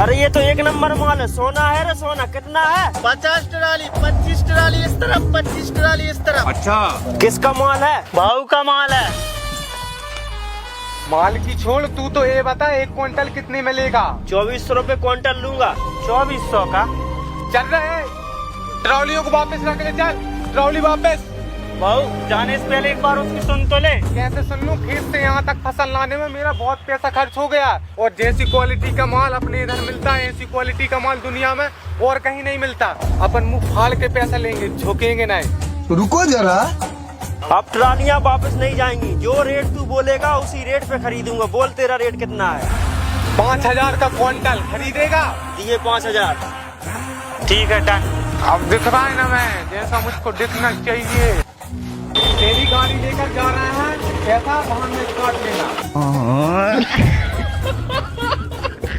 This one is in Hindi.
अरे ये तो एक नंबर माल है, सोना है रे सोना। कितना है? 50 ट्राली, 25 ट्राली इस तरफ, 25 ट्राली इस तरफ। अच्छा, किसका माल है? भाऊ का माल है। माल की छोड़, तू तो ये बता 1 क्विंटल कितने में लेगा? 2400 रुपए क्विंटल लूंगा। 2400 का? चल रहे, ट्रॉलियों को वापस रख ले, चल ट्रॉली वापस। भाऊ जाने से पहले एक बार उसकी सुन तो ले। कैसे सुन लूं? खेत से यहाँ तक फसल लाने में मेरा बहुत पैसा खर्च हो गया, और जैसी क्वालिटी का माल अपने इधर मिलता है, ऐसी क्वालिटी का माल दुनिया में और कहीं नहीं मिलता। अपन मुंह फाड़ के पैसा लेंगे, झुकेंगे नहीं। रुको जरा, अब ट्रालियां वापस नहीं जाएंगी। जो रेट तू बोलेगा उसी रेट पे खरीदूंगा। बोल तेरा रेट कितना है? 5000 का क्विंटल खरीदेगा? दिए 5000। ठीक है, डन। अब दिख रहा है ना मैं जैसा मुझको दिखना चाहिए। तेरी गाड़ी लेकर जा रहे हैं, पैसा वहाँ में काट लेना।